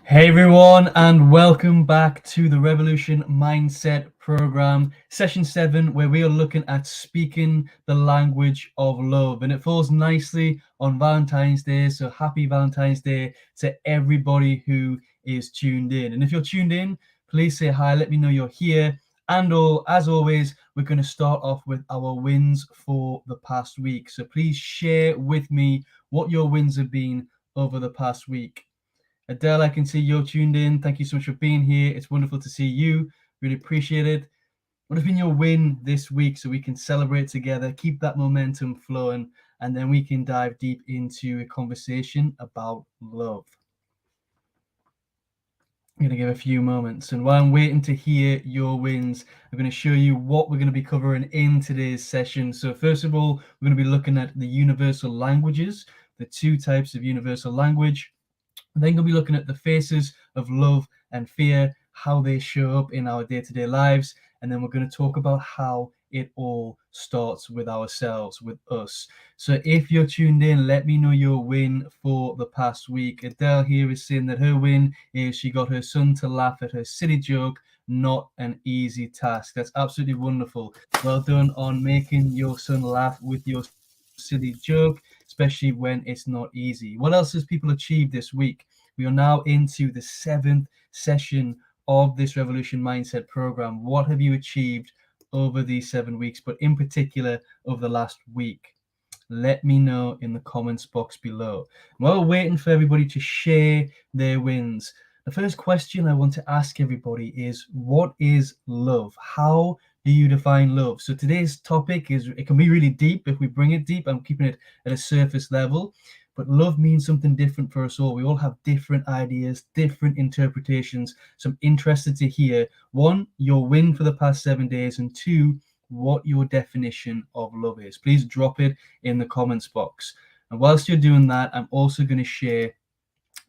Hey everyone, and welcome back to the Revolution Mindset Program, session 7, where we are looking at speaking the language of love. And it falls nicely on Valentine's Day, so happy Valentine's Day to everybody who is tuned in. And if you're tuned in, please say hi, let me know you're here. And as always, we're going to start off with our wins for the past week. So please share with me what your wins have been over the past week. Adele, I can see you're tuned in. Thank you so much for being here. It's wonderful to see you. Really appreciate it. What has been your win this week so we can celebrate together, keep that momentum flowing, and then we can dive deep into a conversation about love. I'm going to give a few moments, and while I'm waiting to hear your wins, I'm going to show you what we're going to be covering in today's session. So first of all, we're going to be looking at the universal languages, the two types of universal language. Then we'll be looking at the faces of love and fear, how they show up in our day-to-day lives. And then we're going to talk about how it all starts with ourselves, with us. So if you're tuned in, let me know your win for the past week. Adele here is saying that her win is she got her son to laugh at her silly joke. Not an easy task. That's absolutely wonderful. Well done on making your son laugh with your silly joke, especially when it's not easy. What else has people achieved this week? We are now into the 7th session of this Revolution Mindset program. What have you achieved over these 7 weeks, but in particular over the last week? Let me know in the comments box below. While we're waiting for everybody to share their wins, the first question I want to ask everybody is, what is love? How do you define love? So today's topic it can be really deep if we bring it deep. I'm keeping it at a surface level, but love means something different for us all. We all have different ideas, different interpretations. So I'm interested to hear, one, your win for the past 7 days, and two, what your definition of love is. Please drop it in the comments box. And whilst you're doing that, I'm also going to share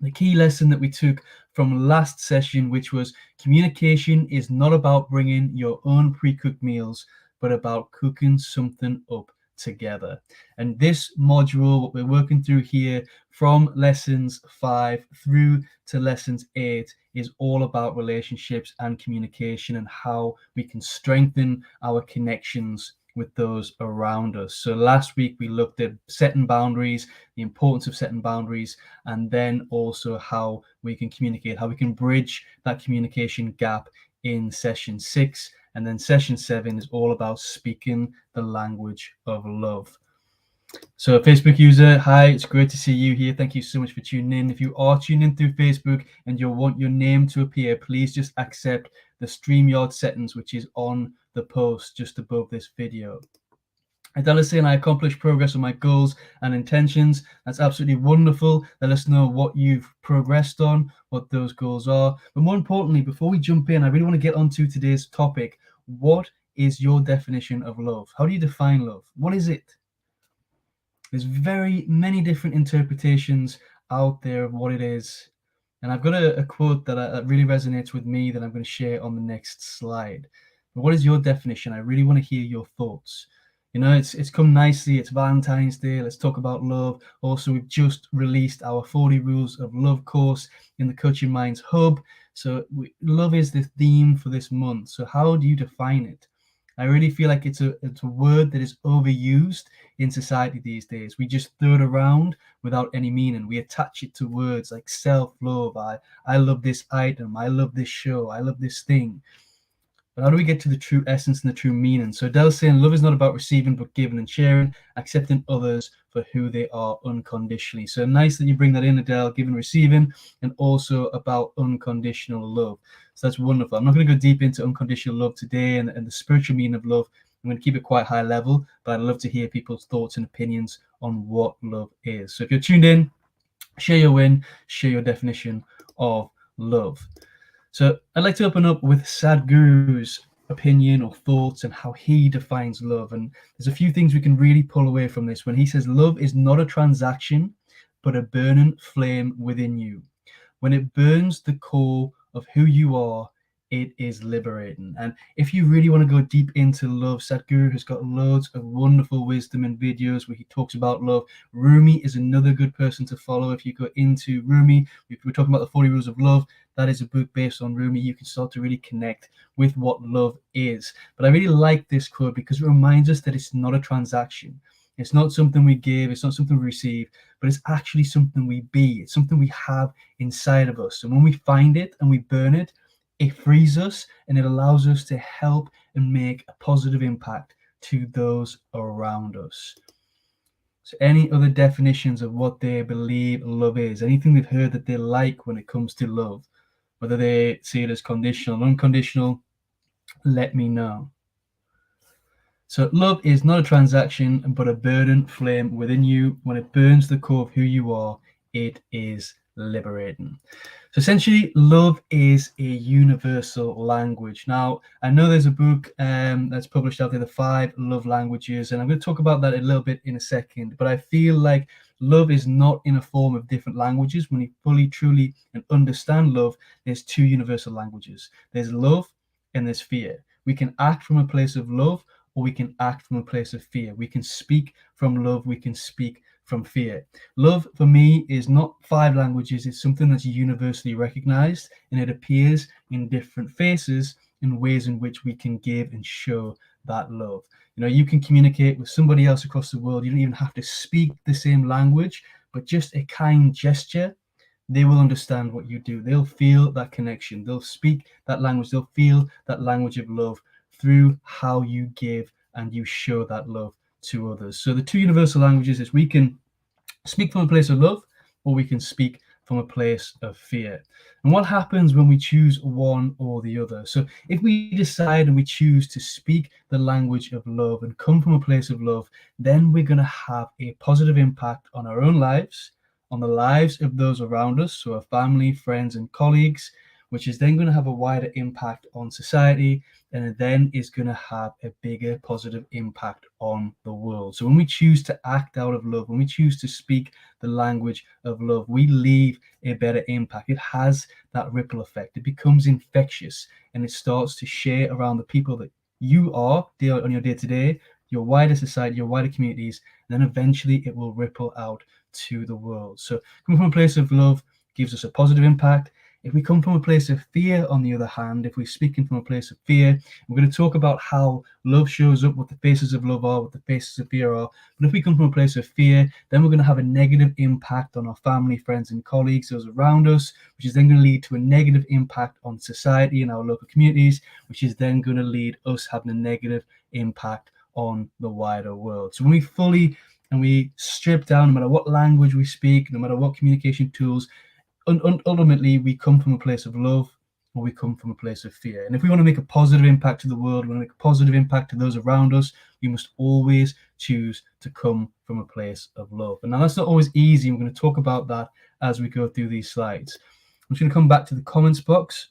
the key lesson that we took from last session, which was communication is not about bringing your own pre-cooked meals, but about cooking something up together. And this module, what we're working through here from lessons 5 through to lessons 8, is all about relationships and communication and how we can strengthen our connections with those around us. So last week we looked at setting boundaries, the importance of setting boundaries, and then also how we can communicate, how we can bridge that communication gap in session 6. And then session 7 is all about speaking the language of love. So Facebook user, hi, it's great to see you here. Thank you so much for tuning in. If you are tuning in through Facebook and you want your name to appear, please just accept the StreamYard settings, which is on the post just above this video. Adele is saying I accomplished progress on my goals and intentions. That's absolutely wonderful. Let us know what you've progressed on, what those goals are. But more importantly, before we jump in, I really want to get onto today's topic. What is your definition of love? How do you define love? What is it? There's very many different interpretations out there of what it is. And I've got a quote that really resonates with me that I'm going to share on the next slide. But what is your definition? I really want to hear your thoughts. You know, it's come nicely. It's Valentine's Day. Let's talk about love. Also, we've just released our 40 Rules of Love course in the Coaching Minds Hub. So love is the theme for this month. So how do you define it? I really feel like it's a word that is overused in society these days. We just throw it around without any meaning. We attach it to words like self-love. I love this item. I love this show. I love this thing. But how do we get to the true essence and the true meaning? So Adele's saying love is not about receiving, but giving and sharing, accepting others for who they are unconditionally. So nice that you bring that in, Adele, giving, receiving, and also about unconditional love. So that's wonderful. I'm not going to go deep into unconditional love today and the spiritual meaning of love. I'm going to keep it quite high level, but I'd love to hear people's thoughts and opinions on what love is. So if you're tuned in, share your win, share your definition of love. So I'd like to open up with Sadhguru's opinion or thoughts and how he defines love. And there's a few things we can really pull away from this when he says love is not a transaction, but a burning flame within you. When it burns the core of who you are, it is liberating. And if you really want to go deep into love, Sadhguru has got loads of wonderful wisdom and videos where he talks about love. Rumi is another good person to follow. If you go into Rumi, if we're talking about the 40 Rules of Love, that is a book based on Rumi. You can start to really connect with what love is. But I really like this quote because it reminds us that it's not a transaction. It's not something we give, it's not something we receive, but it's actually something we be. It's something we have inside of us. And when we find it and we burn it, it frees us and it allows us to help and make a positive impact to those around us. So any other definitions of what they believe love is, anything they've heard that they like when it comes to love, whether they see it as conditional or unconditional, let me know. So love is not a transaction, but a burning flame within you. When it burns the core of who you are, it is liberating. So essentially, love is a universal language. Now, I know there's a book that's published out there, The 5 Love Languages, and I'm going to talk about that a little bit in a second, but I feel like love is not in a form of different languages. When you fully, truly, and understand love, there's 2 universal languages. There's love and there's fear. We can act from a place of love, or we can act from a place of fear. We can speak from love, we can speak from fear. Love for me is not 5 languages, it's something that's universally recognized, and it appears in different faces in ways in which we can give and show that love. You know, you can communicate with somebody else across the world. You don't even have to speak the same language, but just a kind gesture, they will understand what you do. They'll feel that connection. They'll speak that language. They'll feel that language of love through how you give and you show that love to others. So the 2 universal languages is we can speak from a place of love, or we can speak from a place of fear. And what happens when we choose one or the other? So if we decide and we choose to speak the language of love and come from a place of love, then we're going to have a positive impact on our own lives, on the lives of those around us, so our family, friends, and colleagues, which is then going to have a wider impact on society, and it then is going to have a bigger positive impact on the world. So when we choose to act out of love, when we choose to speak the language of love, we leave a better impact. It has that ripple effect. It becomes infectious, and it starts to share around the people that you are on your day-to-day, your wider society, your wider communities, and then eventually it will ripple out to the world. So coming from a place of love gives us a positive impact. If we come from a place of fear, on the other hand, if we're speaking from a place of fear, we're going to talk about how love shows up, what the faces of love are, what the faces of fear are. But if we come from a place of fear, then we're going to have a negative impact on our family, friends, and colleagues, those around us, which is then going to lead to a negative impact on society and our local communities, which is then going to lead us having a negative impact on the wider world. So when we fully and we strip down, no matter what language we speak, no matter what communication tools, ultimately we come from a place of love, or we come from a place of fear. And if we want to make a positive impact to the world, we want to make a positive impact to those around us, we must always choose to come from a place of love. And now that's not always easy. I'm going to talk about that as we go through these slides. I'm just going to come back to the comments box.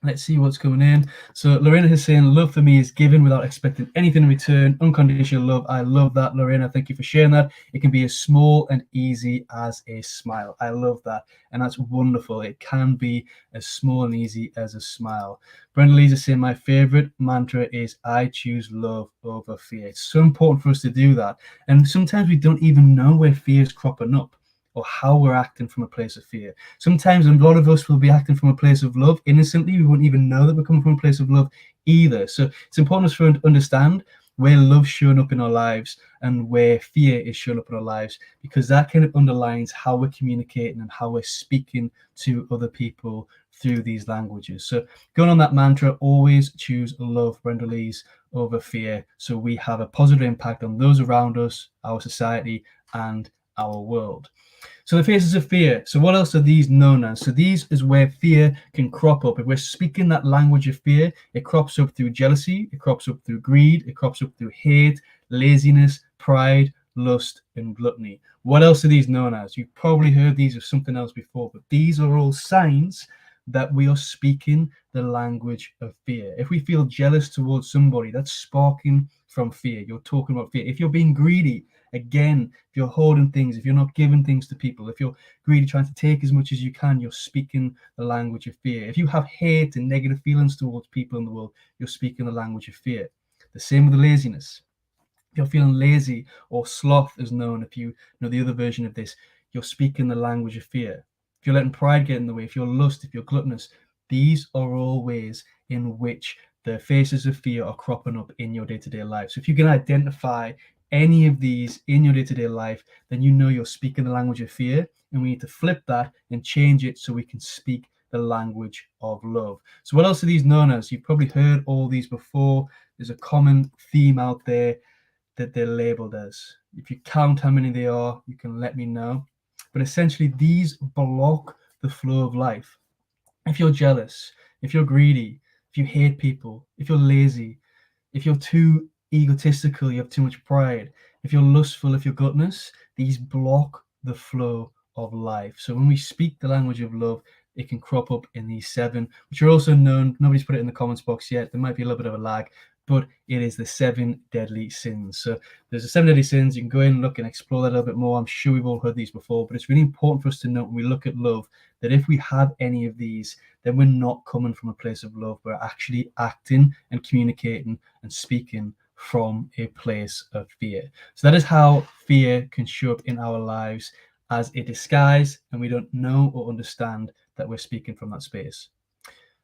Let's see what's coming in. So Lorena is saying, love for me is given without expecting anything in return. Unconditional love. I love that, Lorena. Thank you for sharing that. It can be as small and easy as a smile. I love that. And that's wonderful. It can be as small and easy as a smile. Brenda Lee's is saying, my favorite mantra is I choose love over fear. It's so important for us to do that. And sometimes we don't even know where fear is cropping up, or how we're acting from a place of fear. Sometimes a lot of us will be acting from a place of love innocently. We won't even know that we're coming from a place of love either. So it's important for us to understand where love's showing up in our lives and where fear is showing up in our lives, because that kind of underlines how we're communicating and how we're speaking to other people through these languages. So going on that mantra, always choose love, Brenda Lee's, over fear, so we have a positive impact on those around us, our society, and our world. So the faces of fear. So what else are these known as? So these is where fear can crop up. If we're speaking that language of fear, it crops up through jealousy, it crops up through greed, it crops up through hate, laziness, pride, lust, and gluttony. What else are these known as? You've probably heard these as something else before, but these are all signs that we are speaking the language of fear. If we feel jealous towards somebody, that's sparking from fear. You're talking about fear. If you're being greedy, again, if you're hoarding things, if you're not giving things to people, if you're greedy, trying to take as much as you can, you're speaking the language of fear. If you have hate and negative feelings towards people in the world, you're speaking the language of fear. The same with the laziness. If you're feeling lazy, or sloth is known, if you know the other version of this, you're speaking the language of fear. If you're letting pride get in the way, if you're lust, if you're gluttonous, these are all ways in which the faces of fear are cropping up in your day-to-day life. So if you can identify any of these in your day-to-day life, then you know you're speaking the language of fear, and we need to flip that and change it so we can speak the language of love. So what else are these known as? You've probably heard all these before. There's a common theme out there that they're labeled as. If you count how many they are, you can let me know. But essentially, these block the flow of life. If you're jealous, if you're greedy, if you hate people, if you're lazy, if you're too egotistical, you have too much pride, if you're lustful, if you're gluttonous, these block the flow of life. So when we speak the language of love, it can crop up in these 7, which are also known. Nobody's put it in the comments box yet. There might be a little bit of a lag, but it is the 7 deadly sins. So there's the 7 deadly sins. You can go in and look and explore that a little bit more. I'm sure we've all heard these before, but it's really important for us to note when we look at love that if we have any of these, then we're not coming from a place of love. We're actually acting and communicating and speaking from a place of fear. So that is how fear can show up in our lives as a disguise, and we don't know or understand that we're speaking from that space.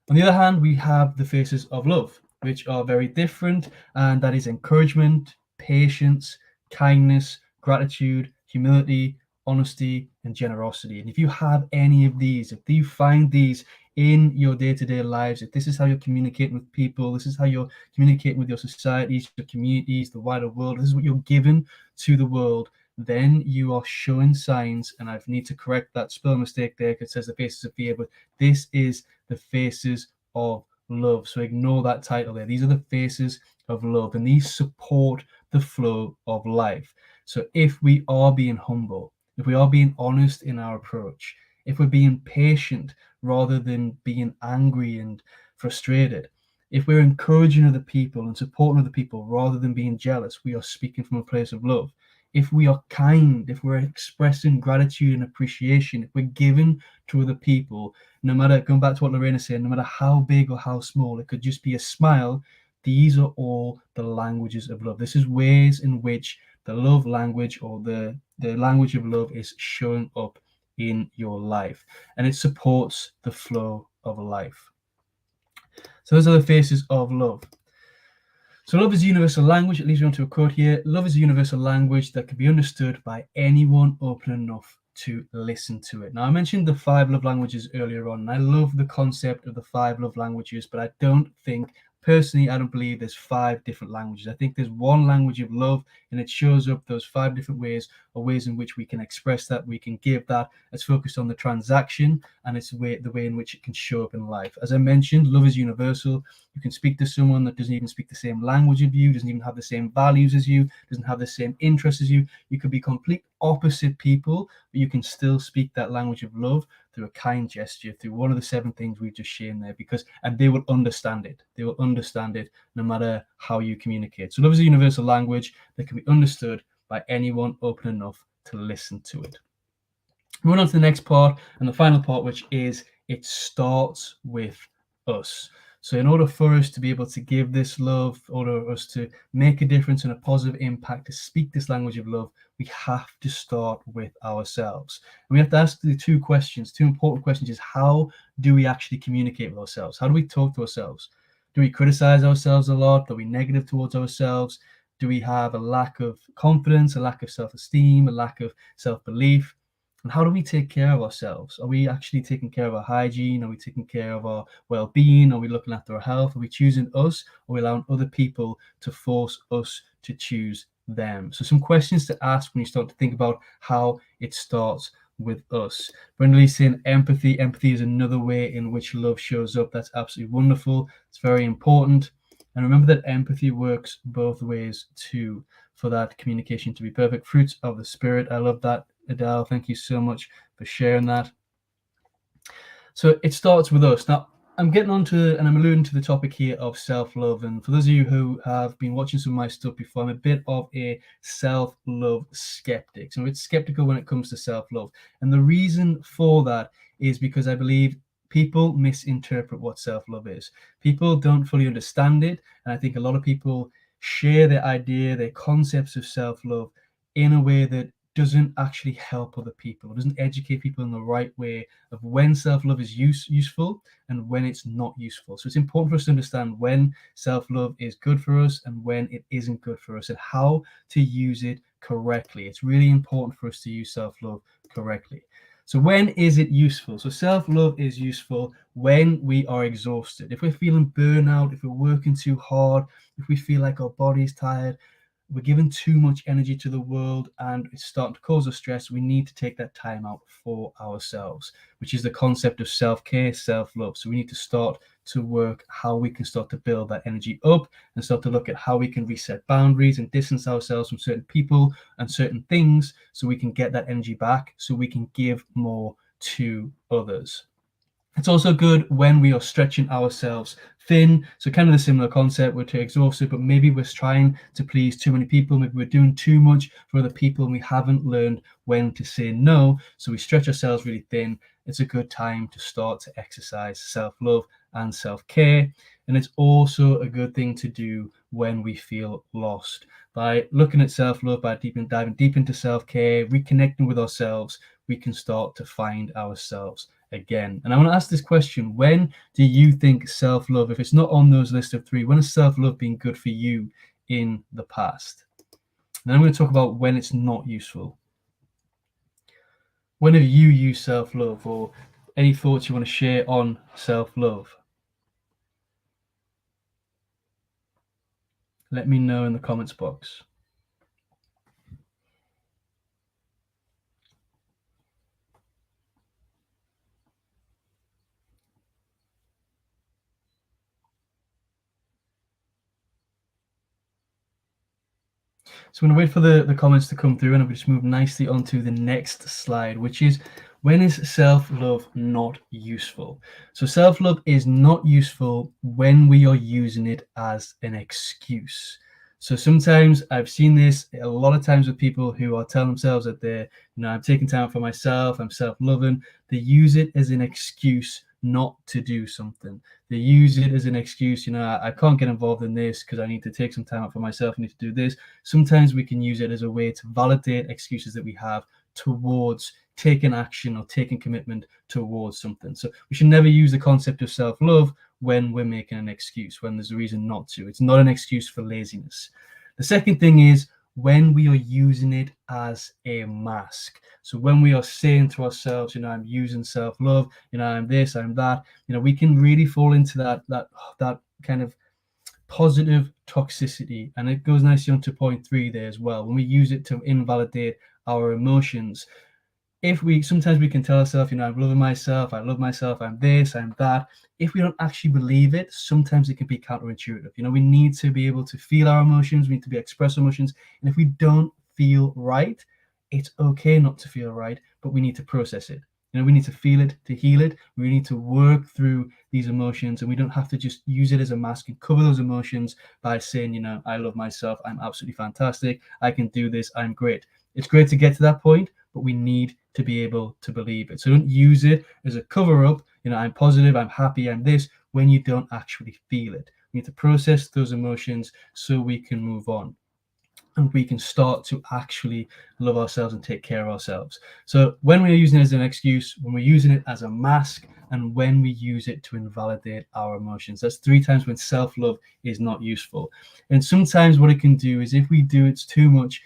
On the other hand, we have the faces of love, which are very different, and that is encouragement, patience, kindness, gratitude, humility, honesty, and generosity. And if you have any of these, if you find these in your day-to-day lives, if this is how you're communicating with people, this is how you're communicating with your societies, your communities, the wider world, this is what you're giving to the world, then you are showing signs. And I need to correct that spell mistake there because it says the faces of fear, but this is the faces of love. So ignore that title there. These are the faces of love, and these support the flow of life. So if we are being humble, if we are being honest in our approach, if we're being patient rather than being angry and frustrated, if we're encouraging other people and supporting other people rather than being jealous, we are speaking from a place of love. If we are kind, if we're expressing gratitude and appreciation, if we're giving to other people, no matter, going back to what Lorraine is saying, no matter how big or how small, it could just be a smile. These are all the languages of love. This is ways in which the love language, or the language of love, is showing up in your life, and it supports the flow of life. So those are the faces of love. So love is a universal language. It leads me on to a quote here. Love is a universal language that can be understood by anyone open enough to listen to it. Now, I mentioned the 5 love languages earlier on, and I love the concept of the 5 love languages, but I don't believe there's 5 different languages. I think there's one language of love, and it shows up those 5 different ways, or ways in which we can express that, we can give that. It's focused on the transaction, and it's the way in which it can show up in life. As I mentioned, love is universal. You can speak to someone that doesn't even speak the same language of you, doesn't even have the same values as you, doesn't have the same interests as you. You could be complete opposite people, but you can still speak that language of love through a kind gesture, through one of the 7 things we've just shared there, and they will understand it. They will understand it no matter how you communicate. So love is a universal language that can be understood by anyone open enough to listen to it. Moving on to the next part, and the final part, which is it starts with us. So in order for us to be able to give this love, in order for us to make a difference and a positive impact, to speak this language of love, we have to start with ourselves. And we have to ask the 2 questions, 2 important questions, is how do we actually communicate with ourselves? How do we talk to ourselves? Do we criticize ourselves a lot? Are we negative towards ourselves? Do we have a lack of confidence, a lack of self-esteem, a lack of self-belief? And how do we take care of ourselves? Are we actually taking care of our hygiene? Are we taking care of our well-being? Are we looking after our health? Are we choosing us, or are we allowing other people to force us to choose them? So some questions to ask when you start to think about how it starts with us. Brenda saying empathy. Empathy is another way in which love shows up. That's absolutely wonderful. It's very important. And remember that empathy works both ways too, for that communication to be perfect. Fruits of the Spirit. I love that, Adele. Thank you so much for sharing that. So it starts with us. Now, I'm getting on to, and I'm alluding to the topic here of self-love. And for those of you who have been watching some of my stuff before, I'm a bit of a self-love skeptic. So I'm a bit skeptical when it comes to self-love. And the reason for that is because I believe people misinterpret what self-love is. People don't fully understand it. And I think a lot of people share their idea, their concepts of self-love in a way that doesn't actually help other people, doesn't educate people in the right way of when self-love is useful and when it's not useful. So it's important for us to understand when self-love is good for us and when it isn't good for us, and how to use it correctly. It's really important for us to use self-love correctly. So when is it useful? So self-love is useful when we are exhausted. If we're feeling burnout, if we're working too hard, if we feel like our body's tired, we're giving too much energy to the world and it's starting to cause us stress, we need to take that time out for ourselves, which is the concept of self-care, self-love. So we need to start to work how we can start to build that energy up and start to look at how we can reset boundaries and distance ourselves from certain people and certain things so we can get that energy back, so we can give more to others. It's also good when we are stretching ourselves thin. So kind of the similar concept, we're too exhausted, but maybe we're trying to please too many people. Maybe we're doing too much for other people and we haven't learned when to say no. So we stretch ourselves really thin. It's a good time to start to exercise self-love and self-care. And it's also a good thing to do when we feel lost. By looking at self-love, by diving deep into self-care, reconnecting with ourselves, we can start to find ourselves again. And I want to ask this question: when do you think self-love, if it's not on those list of three, when has self-love been good for you in the past? Then I'm going to talk about when it's not useful. When have you used self-love, or any thoughts you want to share on self-love? Let me know in the comments box. So I'm going to wait for the comments to come through, and I'm going to just move nicely onto the next slide, which is: when is self-love not useful? So self-love is not useful when we are using it as an excuse. So sometimes I've seen this a lot of times with people who are telling themselves that I'm taking time for myself, I'm self-loving. They use it as an excuse not to do something. They use it as an excuse, I can't get involved in this because I need to take some time out for myself, I need to do this. Sometimes we can use it as a way to validate excuses that we have towards taking action or taking commitment towards something. So we should never use the concept of self-love when we're making an excuse, when there's a reason not to. It's not an excuse for laziness. The second thing is when we are using it as a mask. So when we are saying to ourselves, I'm using self-love, I'm this, I'm that, we can really fall into that kind of positive toxicity. And it goes nicely on to point 3 there as well. When we use it to invalidate our emotions, sometimes we can tell ourselves, I'm loving myself, I love myself, I'm this, I'm that. If we don't actually believe it, sometimes it can be counterintuitive. We need to be able to feel our emotions, we need to be express emotions. And if we don't feel right, it's okay not to feel right, but we need to process it. We need to feel it to heal it. We need to work through these emotions, and we don't have to just use it as a mask and cover those emotions by saying, I love myself, I'm absolutely fantastic, I can do this, I'm great. It's great to get to that point, but we need to be able to believe it. So don't use it as a cover up, I'm positive, I'm happy, I'm this, when you don't actually feel it. We need to process those emotions so we can move on, and we can start to actually love ourselves and take care of ourselves. So when we're using it as an excuse, when we're using it as a mask, and when we use it to invalidate our emotions, that's 3 times when self-love is not useful. And sometimes what it can do is, if we do it too much,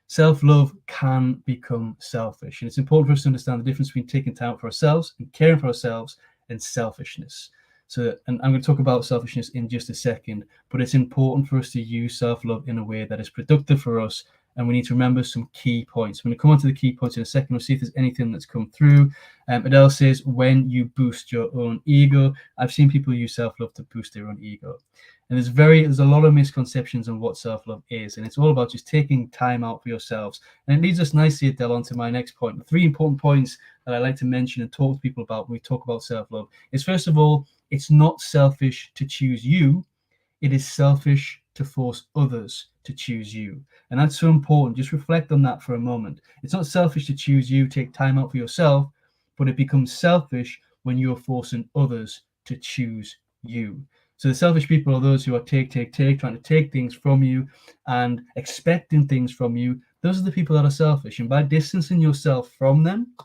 self-love can become selfish. And it's important for us to understand the difference between taking time for ourselves and caring for ourselves and selfishness. So, and I'm going to talk about selfishness in just a second, but it's important for us to use self-love in a way that is productive for us. And we need to remember some key points. I'm going to come on to the key points in a second. We'll see if there's anything that's come through. Adele says, when you boost your own ego. I've seen people use self-love to boost their own ego. And there's a lot of misconceptions on what self-love is, and it's all about just taking time out for yourselves. And it leads us nicely, Adele, onto my next point. The three important points that I like to mention and talk to people about when we talk about self-love is, first of all, it's not selfish to choose you. It is selfish to force others to choose you. And that's so important. Just reflect on that for a moment. It's not selfish to choose you, take time out for yourself, but it becomes selfish when you're forcing others to choose you. So the selfish people are those who are trying to take things from you and expecting things from you. Those are the people that are selfish. And by distancing yourself from them,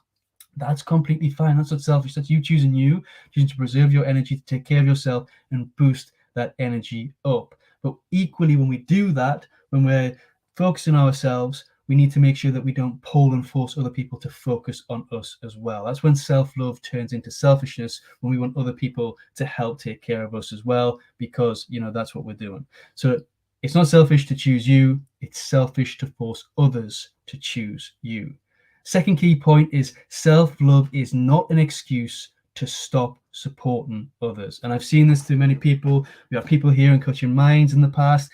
that's completely fine. That's not selfish. That's you choosing to preserve your energy, to take care of yourself and boost that energy up. But equally, when we do that, when we're focusing on ourselves, we need to make sure that we don't pull and force other people to focus on us as well. That's when self-love turns into selfishness, when we want other people to help take care of us as well, because, that's what we're doing. So it's not selfish to choose you. It's selfish to force others to choose you. Second key point is self-love is not an excuse to stop supporting others. And I've seen this through many people. We have people here in Coaching Minds in the past.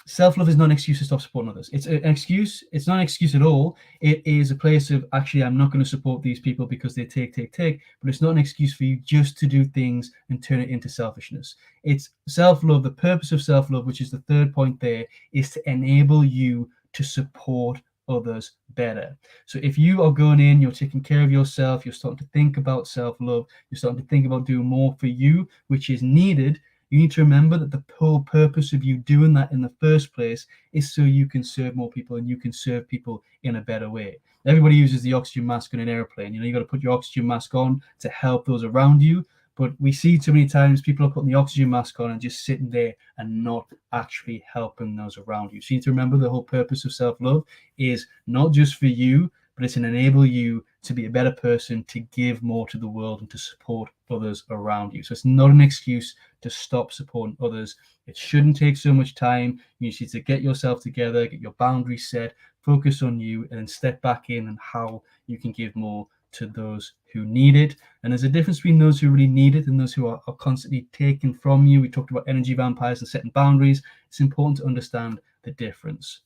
Self-love is not an excuse to stop supporting others. It's an excuse. It's not an excuse at all. It is a place of, actually, I'm not going to support these people because they take. But it's not an excuse for you just to do things and turn it into selfishness. It's self-love. The purpose of self-love, which is the third point there, is to enable you to support others better. So if you are going in, you're taking care of yourself, you're starting to think about self-love, you're starting to think about doing more for you, which is needed. You need to remember that the whole purpose of you doing that in the first place is so you can serve more people and you can serve people in a better way. Everybody uses the oxygen mask on an airplane. You got to put your oxygen mask on to help those around you. But we see too many times people are putting the oxygen mask on and just sitting there and not actually helping those around you. So you need to remember the whole purpose of self-love is not just for you, but it's to enable you to be a better person, to give more to the world and to support others around you. So it's not an excuse to stop supporting others. It shouldn't take so much time. You just need to get yourself together, get your boundaries set, focus on you, and then step back in and how you can give more to those who need it. And there's a difference between those who really need it and those who are constantly taken from you. We talked about energy vampires and setting boundaries. It's important to understand the difference.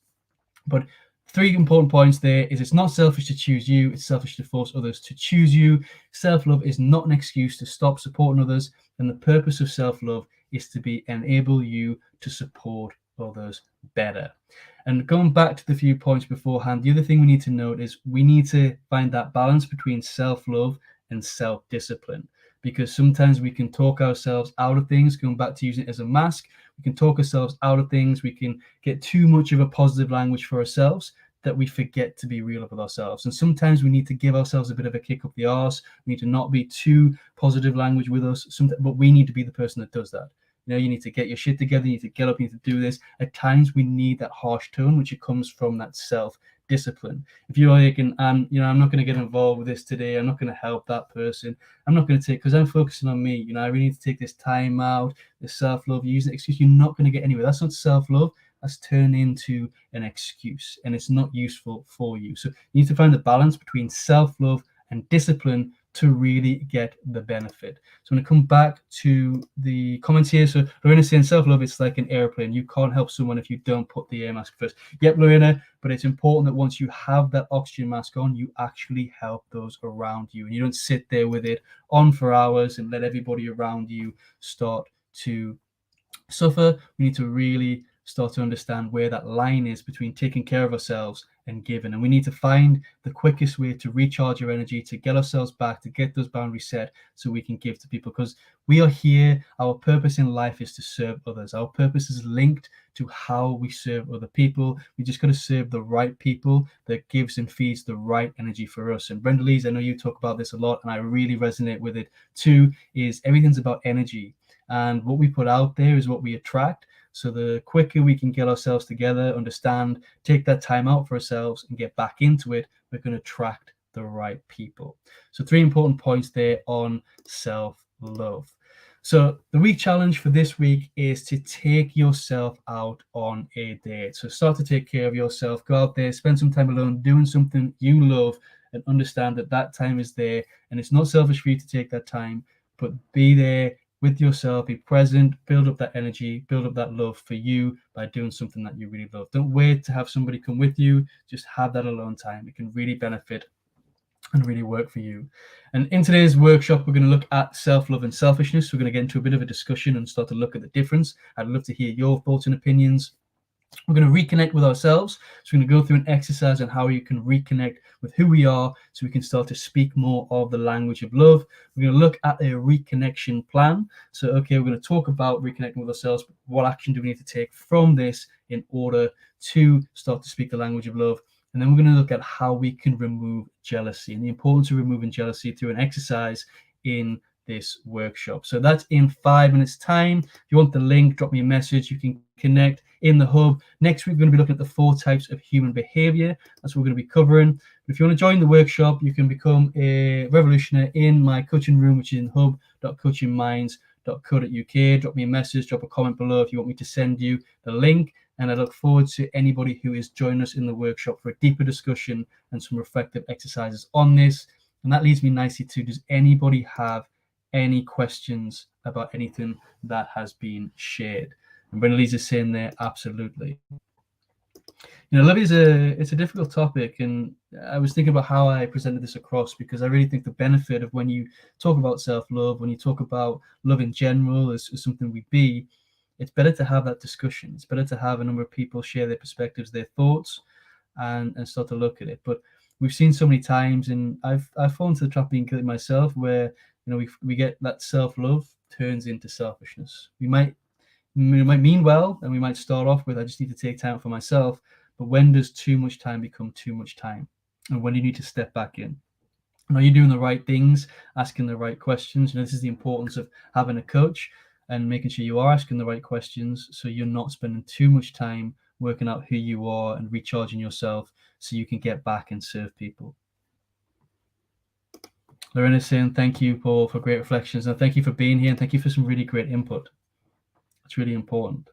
But three important points there is it's not selfish to choose you. It's selfish to force others to choose you. Self-love is not an excuse to stop supporting others. And the purpose of self-love is to enable you to support others better. And going back to the few points beforehand, the other thing we need to note is we need to find that balance between self-love and self-discipline, because sometimes we can talk ourselves out of things. Going back to using it as a mask, we can talk ourselves out of things. We can get too much of a positive language for ourselves that we forget to be real with ourselves. And sometimes we need to give ourselves a bit of a kick up the arse. We need to not be too positive language with us, but we need to be the person that does that. You need to get your shit together. You need to get up. You need to do this. At times, we need that harsh tone, which comes from that self-discipline. If you're like, I'm not going to get involved with this today. I'm not going to help that person. I'm not going to take, because I'm focusing on me. I really need to take this time out. The self-love, you use an excuse. You're not going to get anywhere. That's not self-love. That's turned into an excuse, and it's not useful for you. So you need to find the balance between self-love and discipline to really get the benefit. So I'm going to come back to the comments here. So Lorena saying self-love is like an airplane. You can't help someone if you don't put the air mask first. Yep, Lorena, but it's important that once you have that oxygen mask on, you actually help those around you. And you don't sit there with it on for hours and let everybody around you start to suffer. We need to really start to understand where that line is between taking care of ourselves and giving. And we need to find the quickest way to recharge our energy, to get ourselves back, to get those boundaries set so we can give to people. Because we are here, our purpose in life is to serve others. Our purpose is linked to how we serve other people. We just got to serve the right people that gives and feeds the right energy for us. And Brenda Lees, I know you talk about this a lot, and I really resonate with it too, is everything's about energy. And what we put out there is what we attract. So the quicker we can get ourselves together, understand, take that time out for ourselves and get back into it, we're going to attract the right people. So 3 important points there on self-love. So the week challenge for this week is to take yourself out on a date. So start to take care of yourself. Go out there, spend some time alone, doing something you love, and understand that that time is there. And it's not selfish for you to take that time, but be there with yourself, be present, build up that energy, build up that love for you by doing something that you really love. Don't wait to have somebody come with you. Just have that alone time. It can really benefit and really work for you. And in today's workshop, we're going to look at self-love and selfishness. We're going to get into a bit of a discussion and start to look at the difference. I'd love to hear your thoughts and opinions. We're going to reconnect with ourselves. So we're going to go through an exercise on how you can reconnect with who we are so we can start to speak more of the language of love. We're going to look at a reconnection plan. So, okay, we're going to talk about reconnecting with ourselves. What action do we need to take from this in order to start to speak the language of love? And then we're going to look at how we can remove jealousy and the importance of removing jealousy through an exercise in this workshop. So that's in 5 minutes time. If you want the link, drop me a message. You can connect in the hub. Next week, we're going to be looking at the 4 types of human behavior. That's what we're going to be covering. But if you want to join the workshop, you can become a revolutionary in my coaching room, which is in hub.coachingminds.co.uk. Drop me a message, drop a comment below if you want me to send you the link. And I look forward to anybody who is joining us in the workshop for a deeper discussion and some reflective exercises on this. And that leads me nicely to, does anybody have any questions about anything that has been shared? And Brenna-Lisa's saying there, absolutely. You know, love is it's a difficult topic, and I was thinking about how I presented this across, because I really think the benefit of when you talk about self-love, when you talk about love in general as something we be, it's better to have that discussion. It's better to have a number of people share their perspectives, their thoughts, and start to look at it. But we've seen so many times, and I've fallen into the trap being guilty myself, where we get that self-love turns into selfishness. We might mean well, and we might start off with, I just need to take time for myself. But when does too much time become too much time? And when do you need to step back in? And are you doing the right things, asking the right questions? This is the importance of having a coach and making sure you are asking the right questions, so you're not spending too much time working out who you are and recharging yourself so you can get back and serve people. Lorena's saying, thank you, Paul, for great reflections. And thank you for being here, and thank you for some really great input. It's really important.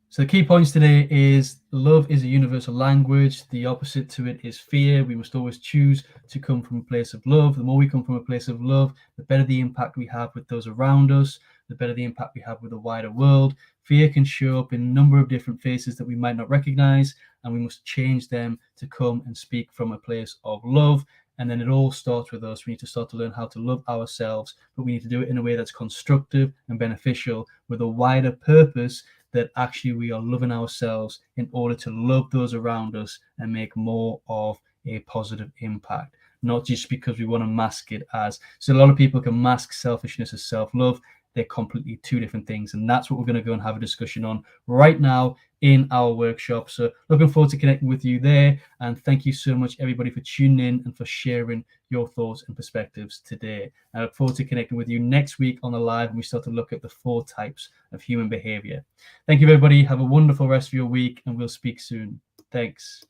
So the key points today is love is a universal language. The opposite to it is fear. We must always choose to come from a place of love. The more we come from a place of love, the better the impact we have with those around us, the better the impact we have with the wider world. Fear can show up in a number of different faces that we might not recognize, and we must change them to come and speak from a place of love. And then it all starts with us. We need to start to learn how to love ourselves, but we need to do it in a way that's constructive and beneficial, with a wider purpose, that actually we are loving ourselves in order to love those around us and make more of a positive impact, not just because we want to mask it as. So a lot of people can mask selfishness as self-love. They're completely 2 different things, and that's what we're going to go and have a discussion on right now in our workshop. So looking forward to connecting with you there, and thank you so much, everybody, for tuning in and for sharing your thoughts and perspectives today. I look forward to connecting with you next week on the live, when we start to look at the 4 types of human behavior. Thank you, everybody. Have a wonderful rest of your week, and we'll speak soon. Thanks.